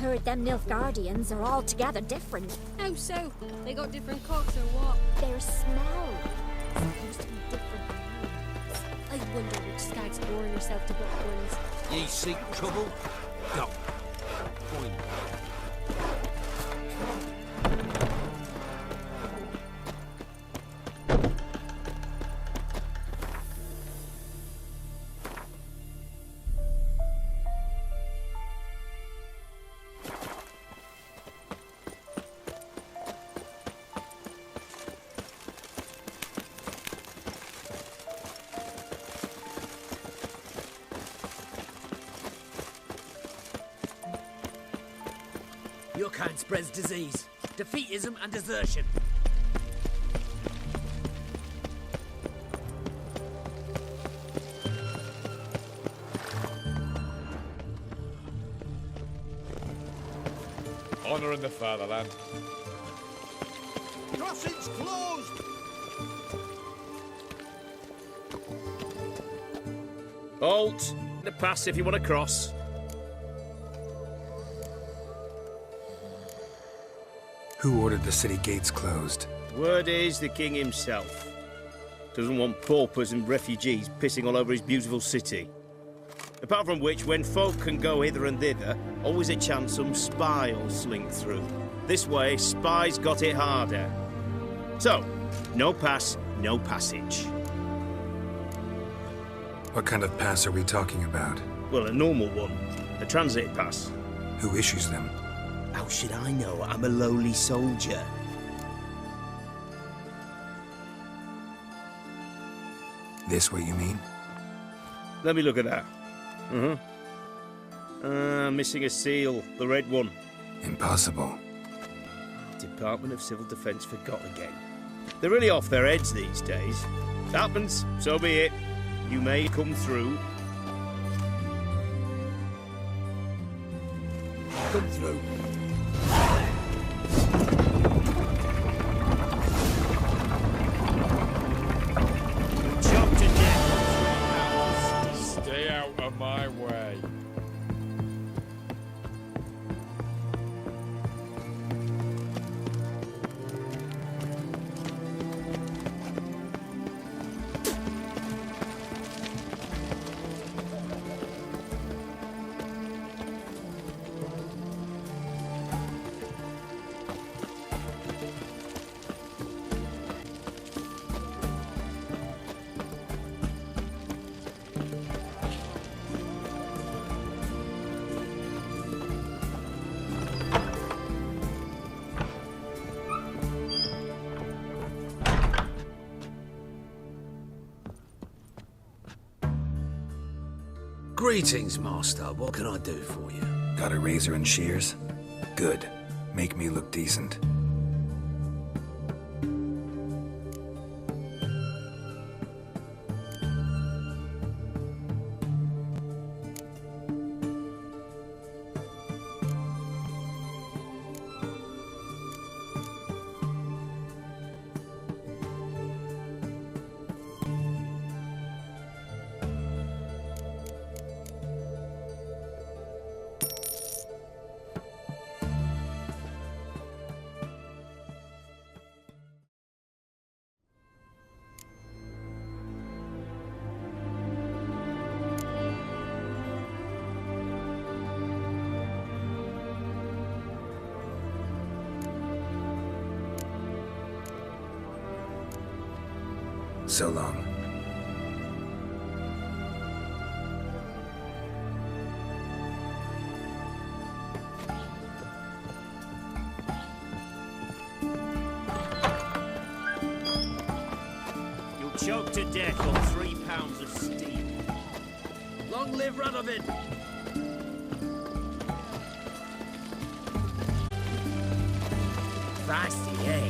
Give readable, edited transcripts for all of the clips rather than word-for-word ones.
Heard them Nilfgaardians are altogether different. How so? They got different cocks or what? Their smell seems to be different. I wonder which skag's boring herself to book ones. Ye seek trouble? Go. Point. Your kind spreads disease, defeatism and desertion. Honor in the fatherland. Crossing's closed! Halt! The pass if you want to cross. Who ordered the city gates closed? Word is the king himself. Doesn't want paupers and refugees pissing all over his beautiful city. Apart from which, when folk can go hither and thither, always a chance some spy will slink through. This way, spies got it harder. So, no pass, no passage. What kind of pass are we talking about? Well, a normal one. A transit pass. Who issues them? How should I know? I'm a lowly soldier. This what you mean? Let me look at that. Missing a seal. The red one. Impossible. Department of Civil Defence forgot again. They're really off their heads these days. Happens, so be it. You may come through. Come through. Chopped to death. Stay out of my way. Greetings, Master. What can I do for you? Got a razor and shears? Good. Make me look decent. So long. You'll choke to death on 3 pounds of steel. Long live Radovid! Feisty, eh?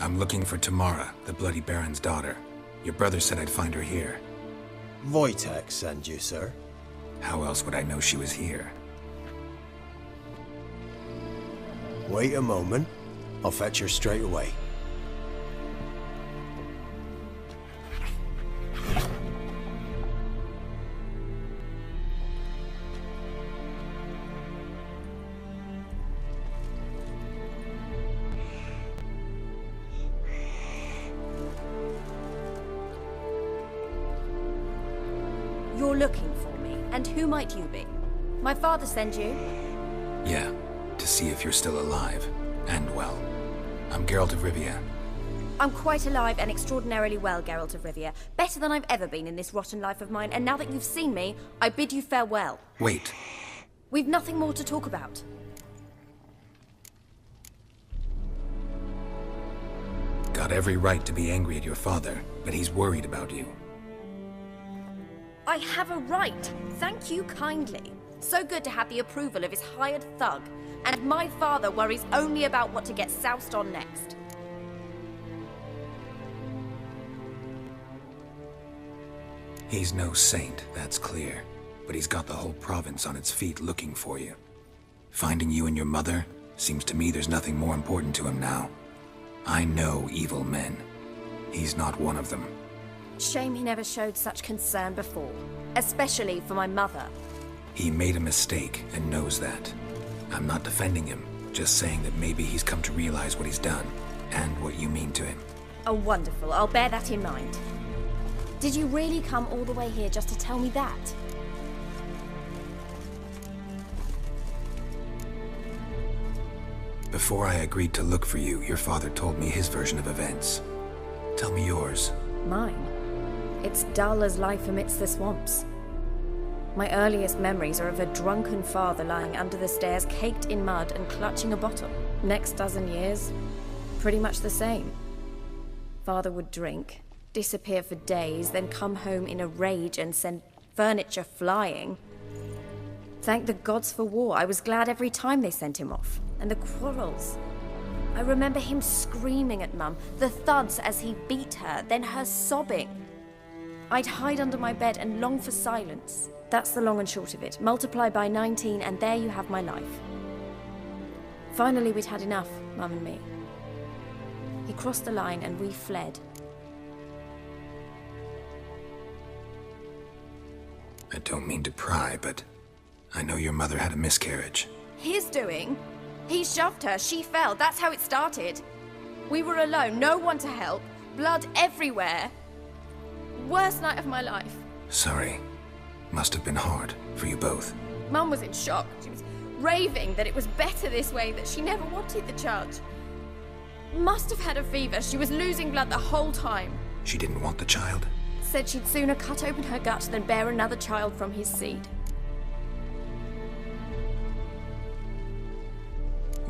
I'm looking for Tamara, the Bloody Baron's daughter. Your brother said I'd find her here. Wojtek send you, sir. How else would I know she was here? Wait a moment. I'll fetch her straight away. You're looking for me, and who might you be? My father sent you? Yeah, to see if you're still alive. And well. I'm Geralt of Rivia. I'm quite alive and extraordinarily well, Geralt of Rivia. Better than I've ever been in this rotten life of mine, and now that you've seen me, I bid you farewell. Wait. We've nothing more to talk about. Got every right to be angry at your father, but he's worried about you. I have a right. Thank you kindly. So good to have the approval of his hired thug. And my father worries only about what to get soused on next. He's no saint, that's clear. But he's got the whole province on its feet looking for you. Finding you and your mother, seems to me there's nothing more important to him now. I know evil men. He's not one of them. Shame he never showed such concern before. Especially for my mother. He made a mistake and knows that. I'm not defending him, just saying that maybe he's come to realize what he's done, and what you mean to him. Oh, wonderful. I'll bear that in mind. Did you really come all the way here just to tell me that? Before I agreed to look for you, your father told me his version of events. Tell me yours. Mine? It's dull as life amidst the swamps. My earliest memories are of a drunken father lying under the stairs, caked in mud and clutching a bottle. Next dozen years, pretty much the same. Father would drink, disappear for days, then come home in a rage and send furniture flying. Thank the gods for war. I was glad every time they sent him off. And the quarrels. I remember him screaming at Mum, the thuds as he beat her, then her sobbing. I'd hide under my bed and long for silence. That's the long and short of it. Multiply by 19 and there you have my life. Finally we'd had enough, Mum and me. He crossed the line and we fled. I don't mean to pry, but I know your mother had a miscarriage. His doing? He shoved her, she fell, that's how it started. We were alone, no one to help, blood everywhere. Worst night of my life. Sorry. Must have been hard for you both. Mum was in shock. She was raving that it was better this way, that she never wanted the child. Must have had a fever. She was losing blood the whole time. She didn't want the child? Said she'd sooner cut open her gut than bear another child from his seed.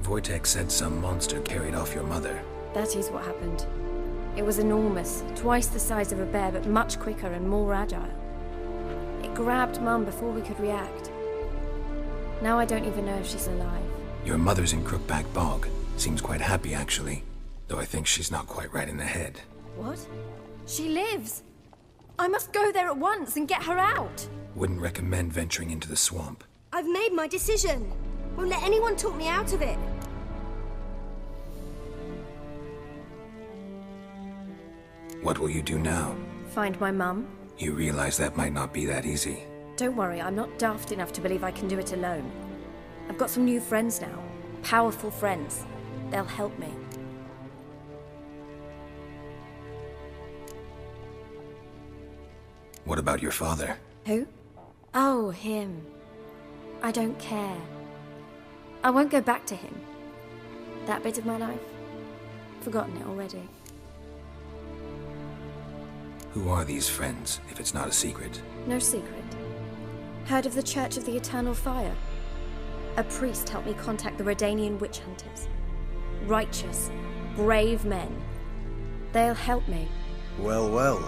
Wojtek said some monster carried off your mother. That is what happened. It was enormous, twice the size of a bear, but much quicker and more agile. It grabbed Mum before we could react. Now I don't even know if she's alive. Your mother's in Crookback Bog. Seems quite happy, actually. Though I think she's not quite right in the head. What? She lives! I must go there at once and get her out! Wouldn't recommend venturing into the swamp. I've made my decision. Won't let anyone talk me out of it. What will you do now? Find my mum? You realize that might not be that easy. Don't worry, I'm not daft enough to believe I can do it alone. I've got some new friends now. Powerful friends. They'll help me. What about your father? Who? Oh, him. I don't care. I won't go back to him. That bit of my life? Forgotten it already. Who are these friends, if it's not a secret? No secret. Heard of the Church of the Eternal Fire? A priest helped me contact the Redanian witch hunters. Righteous, brave men. They'll help me. Well, well.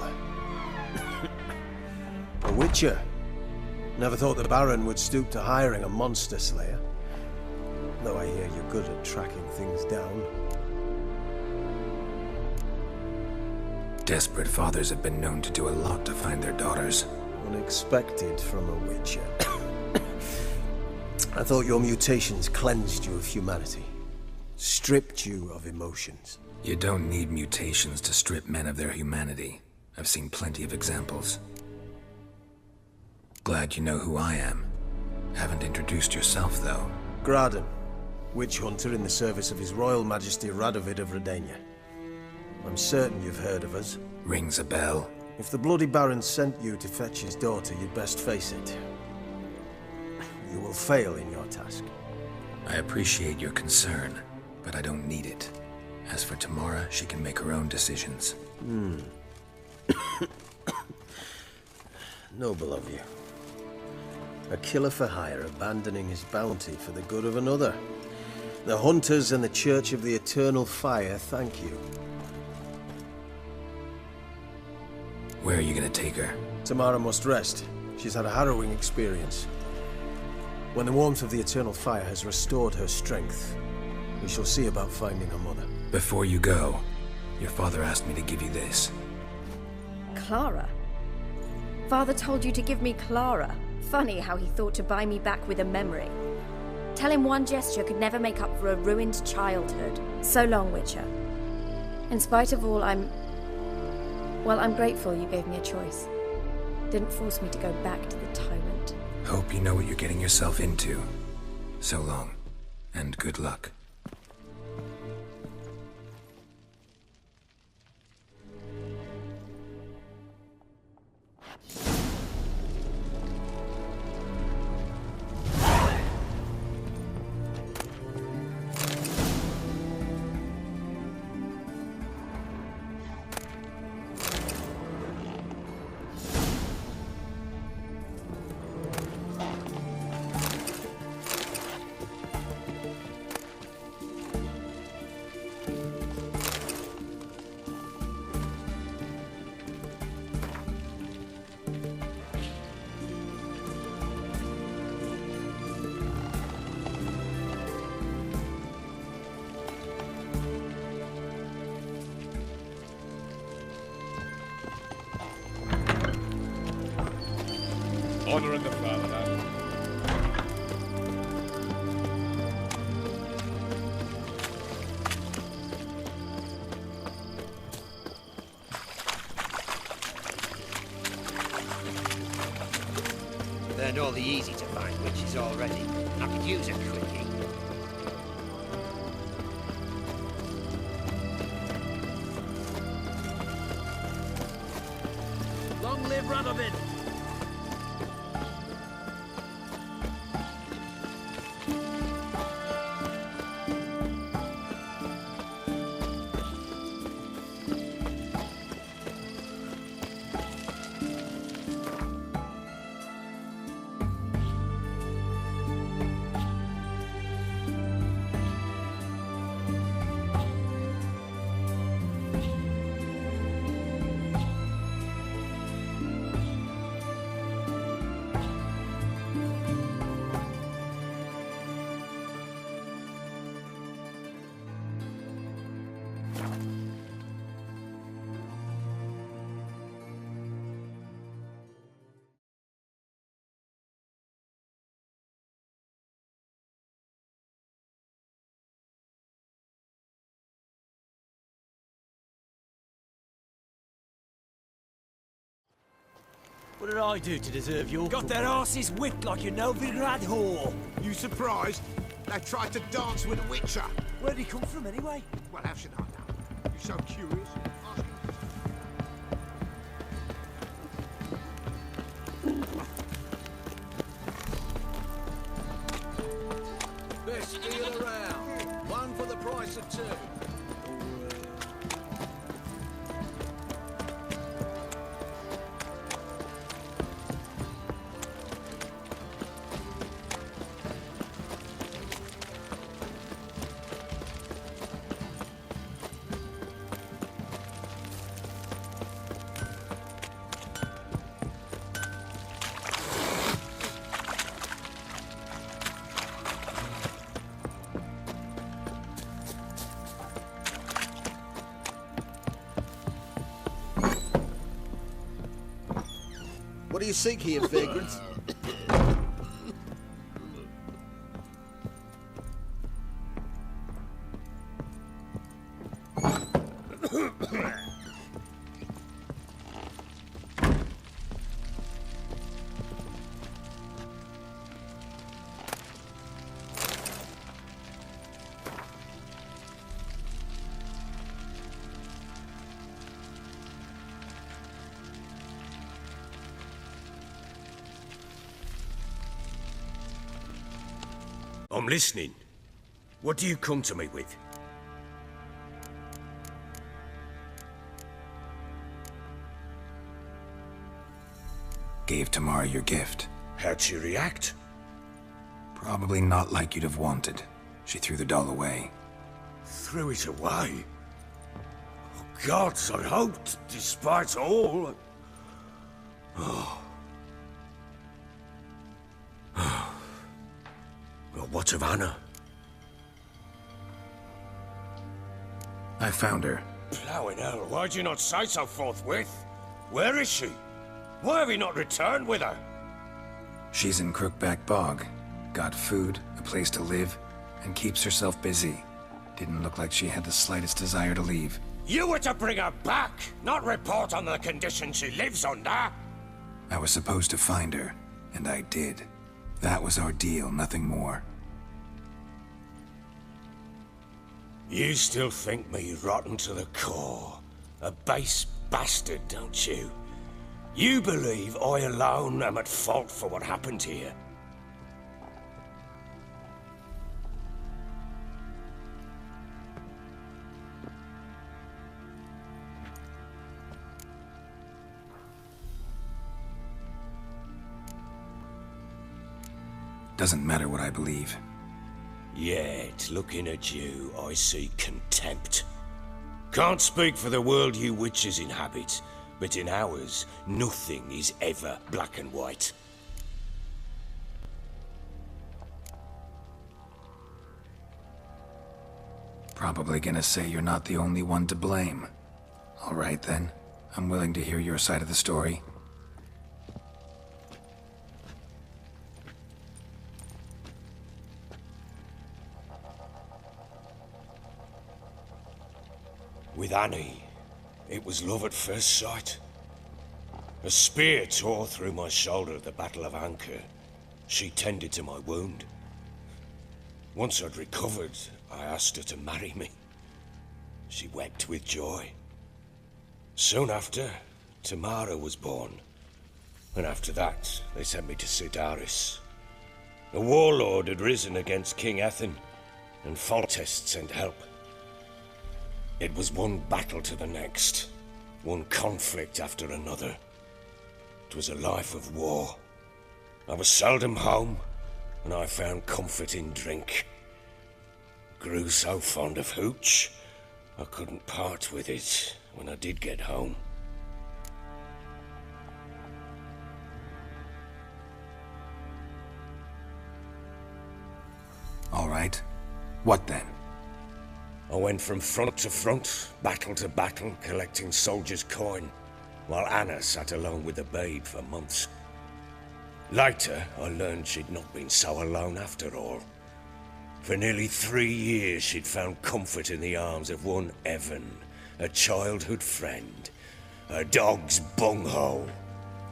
A witcher. Never thought the Baron would stoop to hiring a monster slayer. Though I hear you're good at tracking things down. Desperate fathers have been known to do a lot to find their daughters. Unexpected from a Witcher. I thought your mutations cleansed you of humanity. Stripped you of emotions. You don't need mutations to strip men of their humanity. I've seen plenty of examples. Glad you know who I am. Haven't introduced yourself, though. Graden, witch hunter in the service of His Royal Majesty Radovid of Redania. I'm certain you've heard of us. Rings a bell. If the Bloody Baron sent you to fetch his daughter, you'd best face it. You will fail in your task. I appreciate your concern, but I don't need it. As for Tamara, she can make her own decisions. Noble of you. A killer for hire abandoning his bounty for the good of another. The Hunters and the Church of the Eternal Fire thank you. Where are you gonna take her? Tamara must rest. She's had a harrowing experience. When the warmth of the Eternal Fire has restored her strength, we shall see about finding her mother. Before you go, your father asked me to give you this. Clara? Father told you to give me Clara. Funny how he thought to buy me back with a memory. Tell him one gesture could never make up for a ruined childhood. So long, Witcher. In spite of all, I'm grateful you gave me a choice. Didn't force me to go back to the tyrant. Hope you know what you're getting yourself into. So long, and good luck. Honor in the fatherland. Learned all the easy to find witches already. I could use a quickie. Long live Radovid! What did I do to deserve your... Got their asses whipped like a Novigrad whore. You surprised? They tried to dance with a Witcher. Where'd he come from anyway? Well, how should I know? You so curious? Ask him. Best deal around. One for the price of two. you seek here, vagrant? I'm listening. What do you come to me with? Gave Tamara your gift. How'd she react? Probably not like you'd have wanted. She threw the doll away. Threw it away? Oh, gods, I hoped, despite all... Oh. Well, what of Anna? I found her. Plowing hell, why'd you not say so forthwith? Where is she? Why have you not returned with her? She's in Crookback Bog. Got food, a place to live, and keeps herself busy. Didn't look like she had the slightest desire to leave. You were to bring her back, not report on the condition she lives under. I was supposed to find her, and I did. That was our deal, nothing more. You still think me rotten to the core. A base bastard, don't you? You believe I alone am at fault for what happened here. Doesn't matter what I believe. Yet, looking at you, I see contempt. Can't speak for the world you witches inhabit, but in ours, nothing is ever black and white. Probably gonna say you're not the only one to blame. All right then, I'm willing to hear your side of the story. With Annie, it was love at first sight. A spear tore through my shoulder at the Battle of Anchor. She tended to my wound. Once I'd recovered, I asked her to marry me. She wept with joy. Soon after, Tamara was born. And after that, they sent me to Cidaris. A warlord had risen against King Ethan, and Foltest sent help. It was one battle to the next, one conflict after another. It was a life of war. I was seldom home, and I found comfort in drink. Grew so fond of hooch, I couldn't part with it when I did get home. All right. What then? I went from front to front, battle to battle, collecting soldiers' coin, while Anna sat alone with the babe for months. Later, I learned she'd not been so alone after all. For nearly 3 years, she'd found comfort in the arms of one Evan, a childhood friend. A dog's bunghole.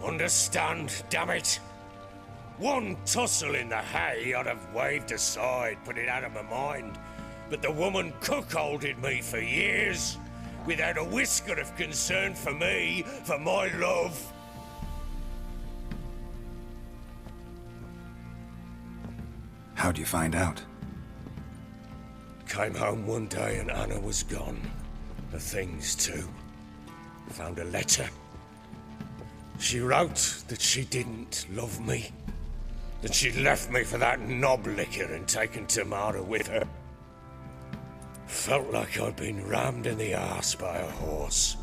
Understand, damn it? One tussle in the hay I'd have waved aside, put it out of my mind. But the woman cuckolded me for years, without a whisker of concern for me, for my love. How'd you find out? Came home one day and Anna was gone. Her things too. Found a letter. She wrote that she didn't love me. That she'd left me for that knob licker and taken Tamara with her. Felt like I'd been rammed in the arse by a horse.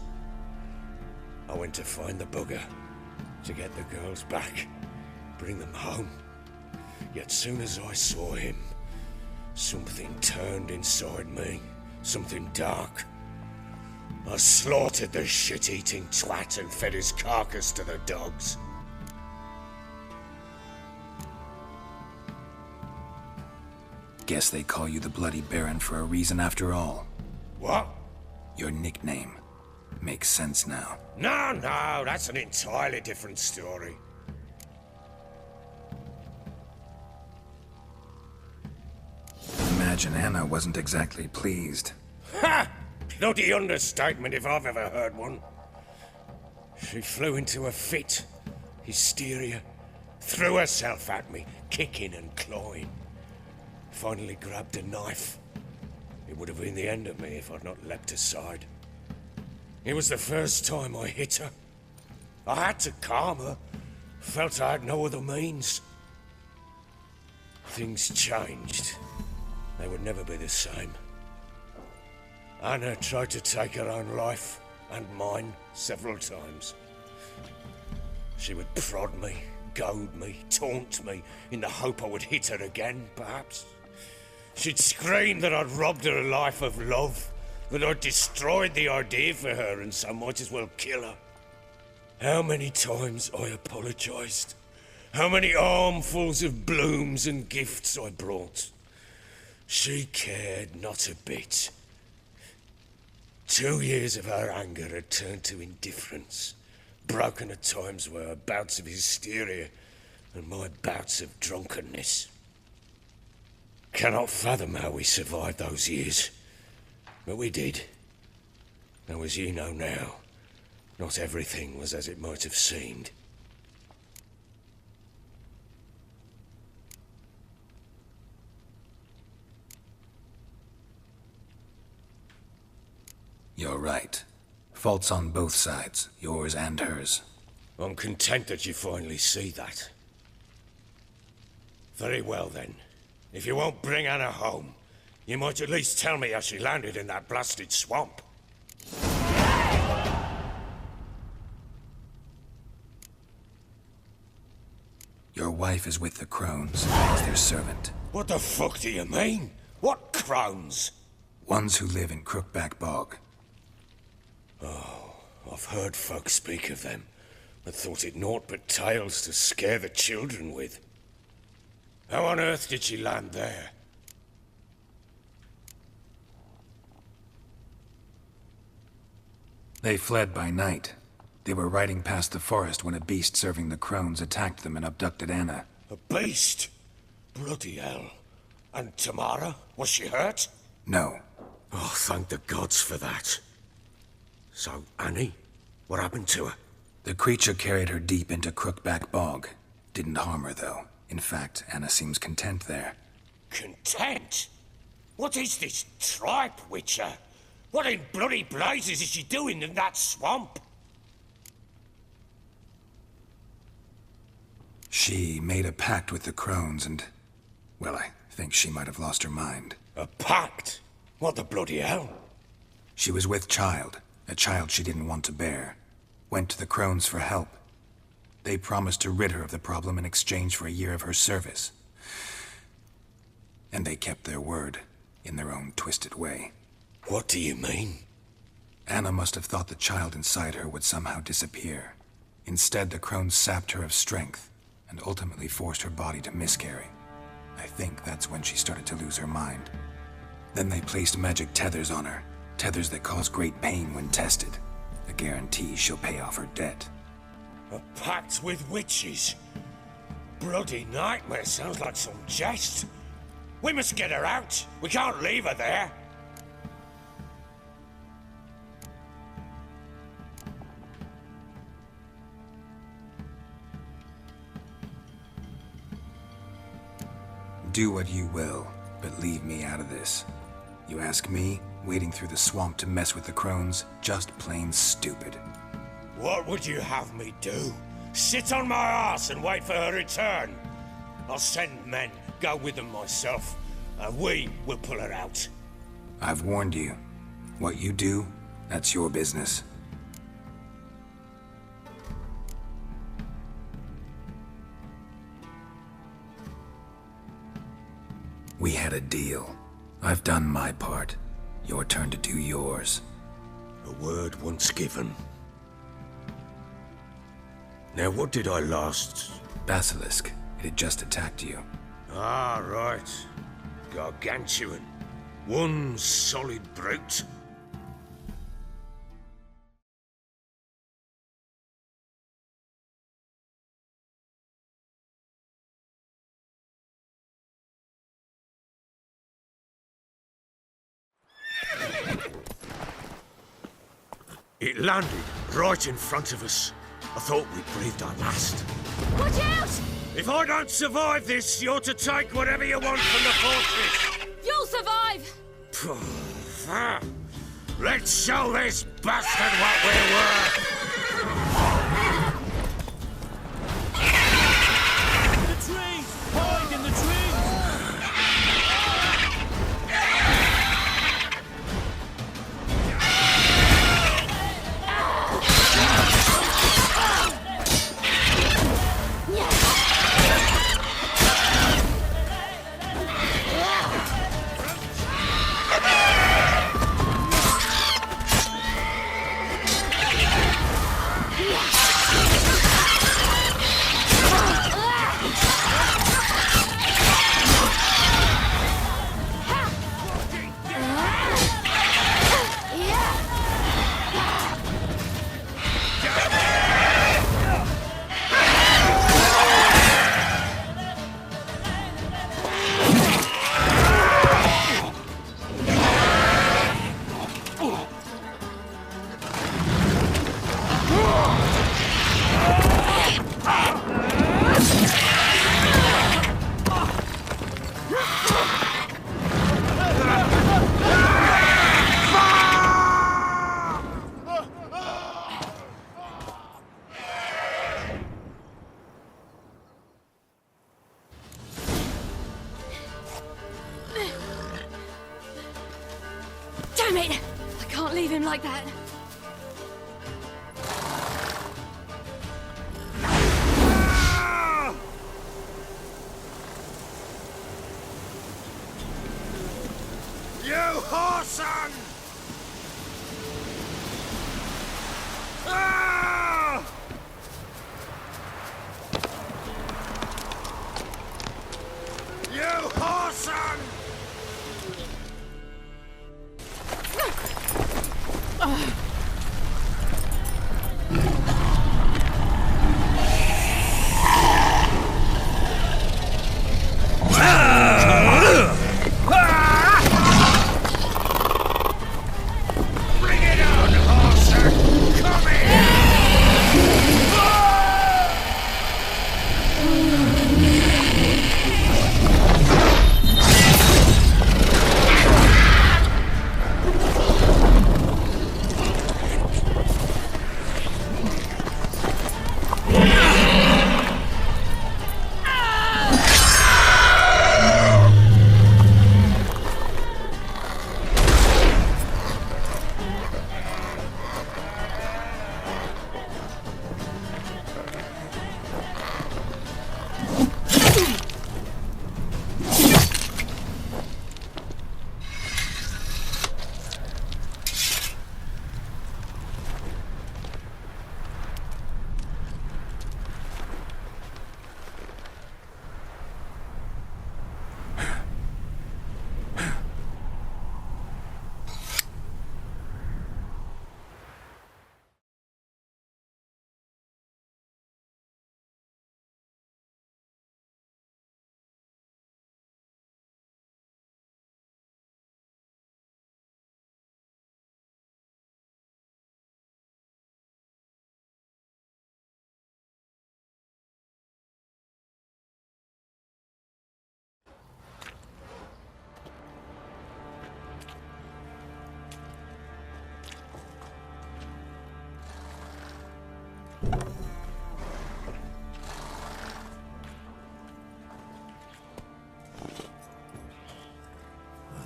I went to find the bugger, to get the girls back, bring them home. Yet soon as I saw him, something turned inside me, something dark. I slaughtered the shit-eating twat and fed his carcass to the dogs. Guess they call you the Bloody Baron for a reason after all. What? Your nickname. Makes sense now. No, that's an entirely different story. Imagine Anna wasn't exactly pleased. Ha! Bloody understatement if I've ever heard one. She flew into a fit. Hysteria. Threw herself at me, kicking and clawing. Finally grabbed a knife. It would have been the end of me if I'd not leapt aside. It was the first time I hit her. I had to calm her. Felt I had no other means. Things changed. They would never be the same. Anna tried to take her own life, and mine, several times. She would prod me, goad me, taunt me, in the hope I would hit her again, perhaps. She'd scream that I'd robbed her a life of love, that I'd destroyed the idea for her and so might as well kill her. How many times I apologized. How many armfuls of blooms and gifts I brought. She cared not a bit. 2 years of her anger had turned to indifference, broken at times by her bouts of hysteria and my bouts of drunkenness. Cannot fathom how we survived those years, but we did. Though as you know now, not everything was as it might have seemed. You're right. Faults on both sides, yours and hers. I'm content that you finally see that. Very well then. If you won't bring Anna home, you might at least tell me how she landed in that blasted swamp. Your wife is with the Crones as their servant. What the fuck do you mean? What Crones? Ones who live in Crookback Bog. Oh, I've heard folk speak of them, but thought it naught but tales to scare the children with. How on earth did she land there? They fled by night. They were riding past the forest when a beast serving the Crones attacked them and abducted Anna. A beast? Bloody hell. And Tamara? Was she hurt? No. Oh, thank the gods for that. So, Annie? What happened to her? The creature carried her deep into Crookback Bog. Didn't harm her, though. In fact, Anna seems content there. Content? What is this tripe, Witcher? What in bloody blazes is she doing in that swamp? She made a pact with the Crones and... well, I think she might have lost her mind. A pact? What the bloody hell? She was with child, a child she didn't want to bear. Went to the Crones for help. They promised to rid her of the problem in exchange for a year of her service. And they kept their word, in their own twisted way. What do you mean? Anna must have thought the child inside her would somehow disappear. Instead, the Crones sapped her of strength, and ultimately forced her body to miscarry. I think that's when she started to lose her mind. Then they placed magic tethers on her, tethers that cause great pain when tested. A guarantee she'll pay off her debt. A pact with witches? Bloody nightmare, sounds like some jest. We must get her out. We can't leave her there. Do what you will, but leave me out of this. You ask me, wading through the swamp to mess with the Crones, just plain stupid. What would you have me do? Sit on my ass and wait for her return? I'll send men, go with them myself, and we will pull her out. I've warned you. What you do, that's your business. We had a deal. I've done my part. Your turn to do yours. A word once given. Now, what did I last... Basilisk. It had just attacked you. Ah, right. Gargantuan. One solid brute. It landed right in front of us. I thought we'd breathed our last. Watch out! If I don't survive this, you're to take whatever you want from the fortress. You'll survive! Let's show this bastard what we're worth! The trees! Hide in the trees! Damn it! I can't leave him like that. You whoreson! Ah! You whoreson! Bring it on, horser! Come here!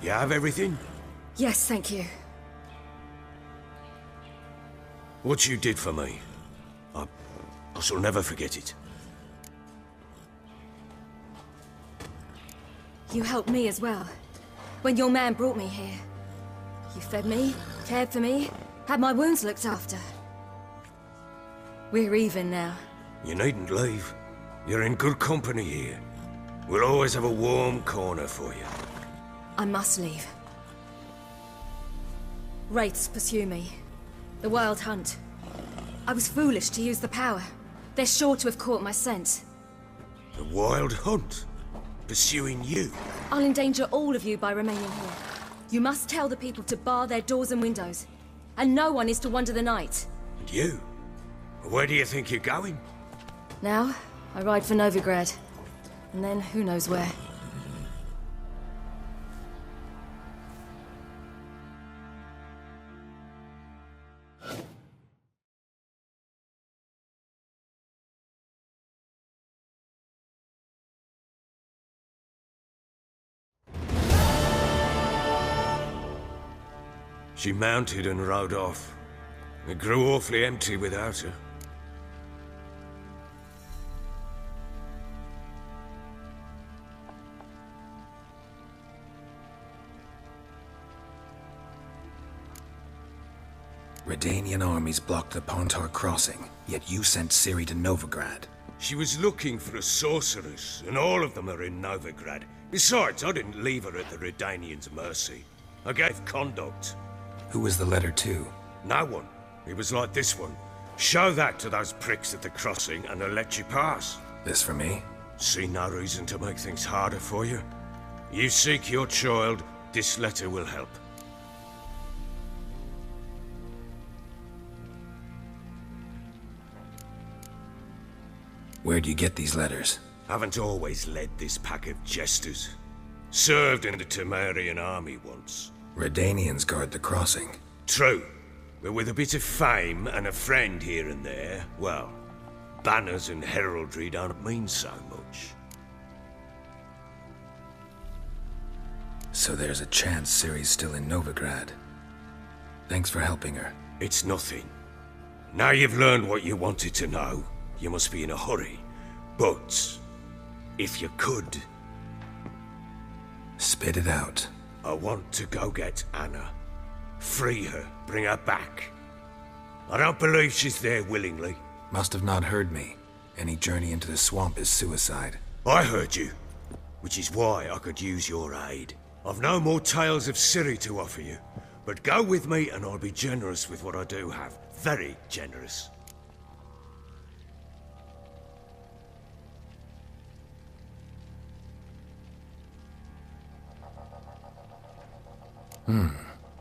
You have everything? Yes, thank you. What you did for me, I shall never forget it. You helped me as well. When your man brought me here. You fed me, cared for me, had my wounds looked after. We're even now. You needn't leave. You're in good company here. We'll always have a warm corner for you. I must leave. Wraiths pursue me. The Wild Hunt. I was foolish to use the power. They're sure to have caught my scent. The Wild Hunt? Pursuing you? I'll endanger all of you by remaining here. You must tell the people to bar their doors and windows. And no one is to wander the night. And you? Where do you think you're going? Now, I ride for Novigrad. And then who knows where. She mounted and rode off. It grew awfully empty without her. Redanian armies blocked the Pontar crossing, yet you sent Ciri to Novigrad. She was looking for a sorceress, and all of them are in Novigrad. Besides, I didn't leave her at the Redanians' mercy. I gave conduct. Who was the letter to? No one. It was like this one. Show that to those pricks at the crossing and they'll let you pass. This for me? See no reason to make things harder for you. You seek your child, this letter will help. Where'd you get these letters? Haven't always led this pack of jesters. Served in the Temerian army once. Redanians guard the crossing. True. But with a bit of fame and a friend here and there, well, banners and heraldry don't mean so much. So there's a chance Ciri's still in Novigrad. Thanks for helping her. It's nothing. Now you've learned what you wanted to know, you must be in a hurry. But, if you could... Spit it out. I want to go get Anna. Free her, bring her back. I don't believe she's there willingly. Must have not heard me. Any journey into the swamp is suicide. I heard you, which is why I could use your aid. I've no more tales of Ciri to offer you, but go with me and I'll be generous with what I do have. Very generous.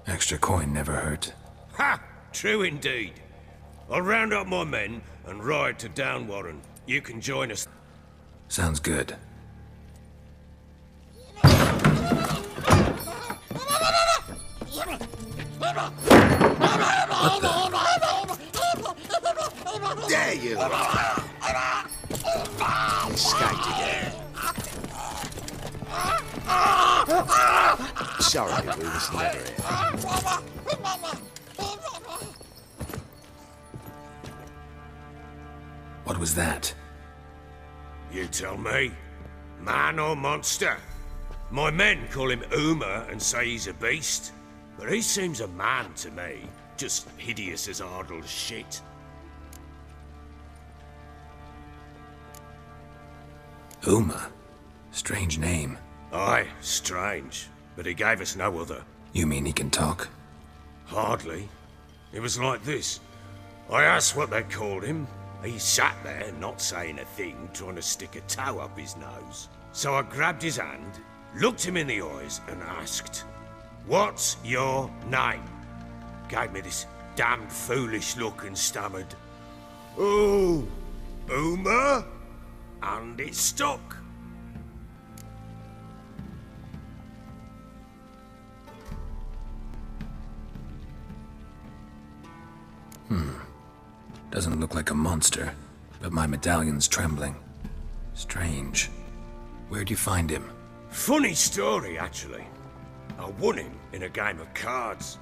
Extra coin never hurt. Ha! True indeed. I'll round up my men and ride to Downwarren. You can join us. Sounds good. What the? There you are. Escaped again. Sorry, we was never here. What was that? You tell me. Man or monster? My men call him Uma and say he's a beast. But he seems a man to me. Just hideous as Ardle's shit. Uma? Strange name. Aye, strange. But he gave us no other. You mean he can talk? Hardly. It was like this. I asked what they called him. He sat there, not saying a thing, trying to stick a toe up his nose. So I grabbed his hand, looked him in the eyes, and asked, "What's your name?" Gave me this damned foolish look and stammered, "Oh, Uma?" And it stuck. Doesn't look like a monster, but my medallion's trembling. Strange. Where'd you find him? Funny story, actually. I won him in a game of cards.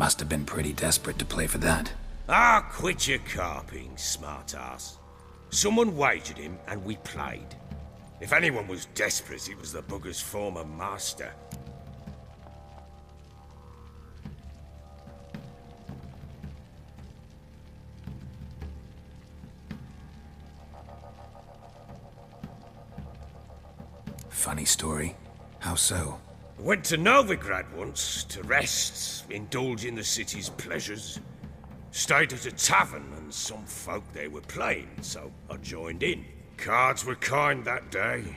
Must have been pretty desperate to play for that. Ah, quit your carping, smart-ass. Someone wagered him, and we played. If anyone was desperate, it was the bugger's former master. Funny story. How so? Went to Novigrad once, to rest, indulge in the city's pleasures. Stayed at a tavern, and some folk there were playing, so I joined in. Cards were kind that day.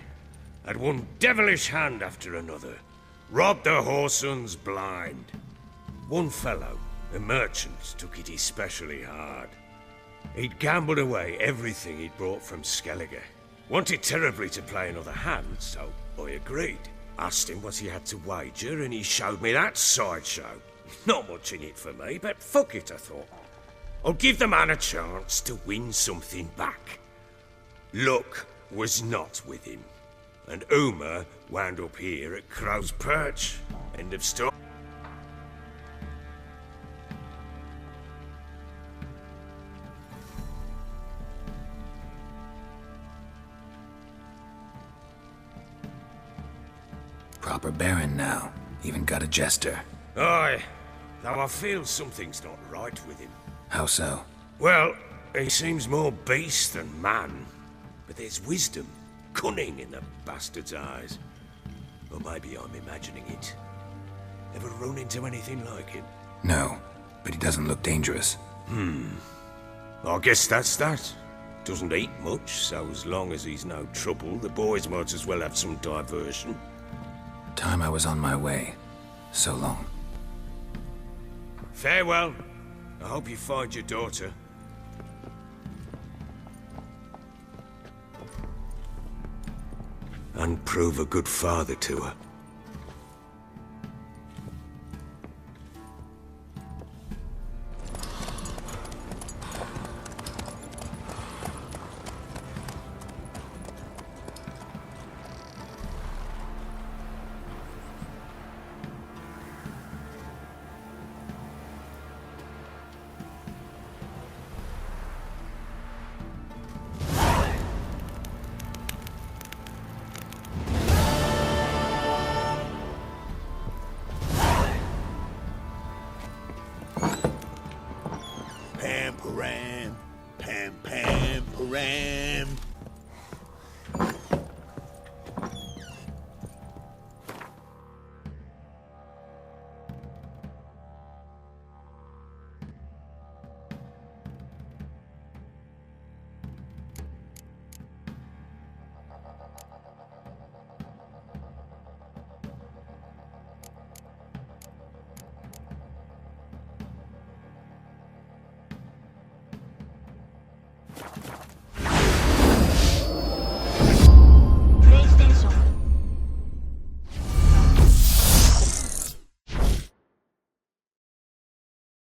Had one devilish hand after another. Robbed the whoresons blind. One fellow, a merchant, took it especially hard. He'd gambled away everything he'd brought from Skellige. Wanted terribly to play another hand, so I agreed. Asked him what he had to wager, and he showed me that sideshow. Not much in it for me, but fuck it, I thought. I'll give the man a chance to win something back. Luck was not with him, and Uma wound up here at Crow's Perch. End of story. Proper Baron now. Even got a jester. Aye, though I feel something's not right with him. How so? Well, he seems more beast than man. But there's wisdom, cunning in the bastard's eyes. Or maybe I'm imagining it. Ever run into anything like him? No, but he doesn't look dangerous. I guess that's that. Doesn't eat much, so as long as he's no trouble, the boys might as well have some diversion. Time I was on my way. So long. Farewell. I hope you find your daughter. And prove a good father to her.